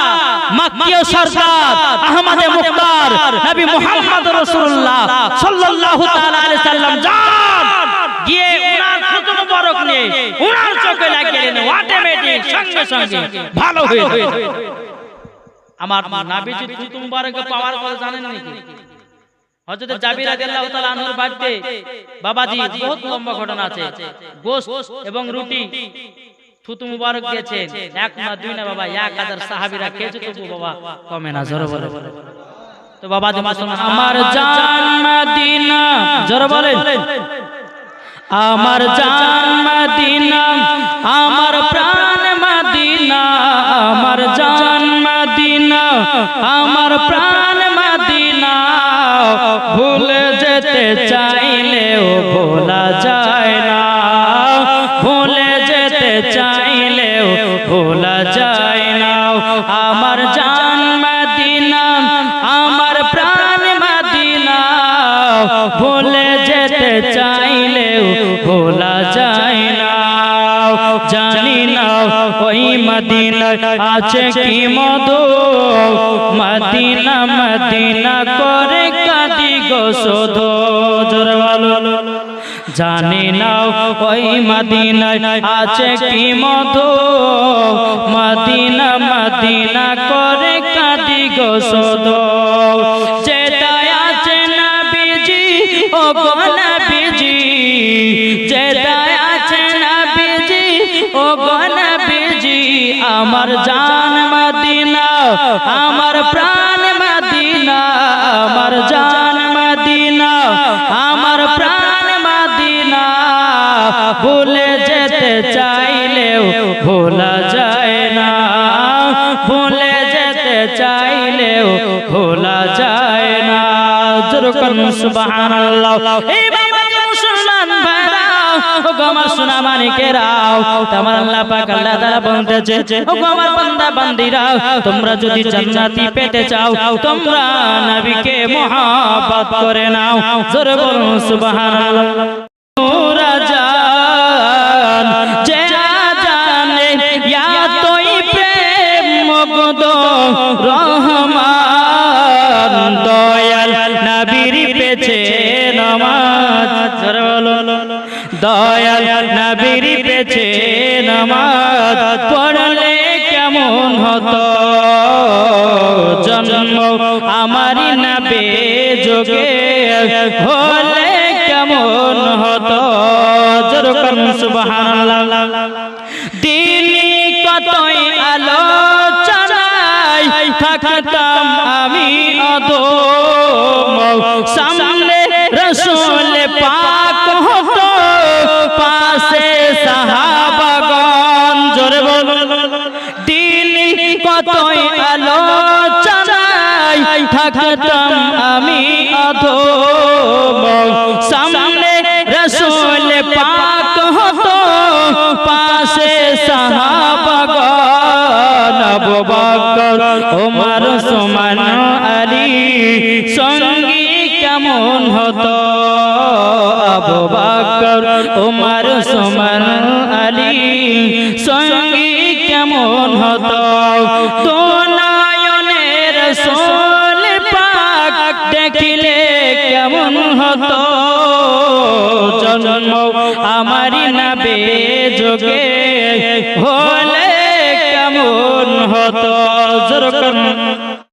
মক্কি ও সরদার, আহমদ মুখতার, নবী মুহাম্মদ রাসূলুল্লাহ সাল্লাল্লাহু তাআলা আলাইহি সাল্লাম যান গিয়ে ওনার থুতু মুবারক নিয়ে ওনার চোখে লাগিয়ে দেন, অটোমেটিক সঙ্গে সঙ্গে ভালো হয়ে যাবে। আমার নবীজি থুতু মুবারক পাওয়ার কথা জানেন নাকি? হযরত জাবির রাদিয়াল্লাহু তাআলা আনহুর বাড়িতে বাবাজি বহুত লম্বা ঘটনা আছে। গোশত এবং রুটি থুতু মুবারক দিয়েছেন, এক না দুই না বাবা, 1000 সাহাবীরা খেয়েছে, তবু বাবা কমে না। জোরে বলে। তো বাবাজি মুসলমান, আমার জান মদিনা, জোরে বলেন, আমার জান মদিনা, আমার প্রাণ মদিনা, আমার জান মদিনা, আমার প্রাণ মদিনা, ভুলে যেতে চাইলেও ভোলা যায় না, ভুলে যেতে চাইলেও ভোলা যায় না। আমার জান মদিনা, আমার প্রাণ মদিনা, ভুলে যেতে চাইলেও ভোলা যায় না। জানি না ওই মদিনা আছে কি মধু, মদিনা মদিনা করে কাঁদি গো শুধু। জোরে বলো। জানি না ওই মদিনা আছে কি মধু, মদিনা মদিনা করে কাঁদি গো শুধু। যেটায় আছে নবীজি ও গো নবীজি, যেটায় আছে নবীজি ও গো নবীজি, আমার জান মদিনা, আমার প্রাণ মদিনা, আমার জান মদিনা, আমার প্রাণ মদিনা, ভুলে যেতে চাইলেও ভোলা যায় না, ভুলে যেতে চাইলেও ভোলা যায় না। জোরে করুন সুবহানাল্লাহ। এই বাবাজি মুসলমান ভাইরা, ও গো আমার সোনা মানিকেরাও, তোমার আল্লাহ পাক আল্লাহ তাআলা বলতেছে, ও গো আমার বান্দা বান্দীরা, তোমরা যদি জান্নাতি পেতে চাও তোমরা নবীকে মহব্বত করে নাও। জোরে বলুন সুবহানাল্লাহ। পুরা জান যে জানে ইয়া তোই প্রেম মুগ্ধ রহমান, দয়াল নবীর পেছে নামাজ। জোরে বলো। দয়াল নবীর পেছে নামাজ পড়লে কেমন হতো, জন্ম আমারই নবী যোগে হলে কেমন হতো। জোরে করুন সুবহানাল্লাহ। দিনী কতই আলোচনায় থাকতাম আমি অদম, পাক হতো পাশে সাহাবাগণ জোরে বলুন দিন কতই আলোচনায় থাকতাম আমি অধম সামনে রাসূল পাক হতো পাশে সাহাবাগণ আবু বকর ওমর ওসমান আলী সঙ্গী কেমন হতো আবু বকর ওমর ওসমান আলী সঙ্গী কেমন হতো দুনয়নের রাসূল পাক দেখিলে কেমন হতো জন্ম আমারি নবে যোগে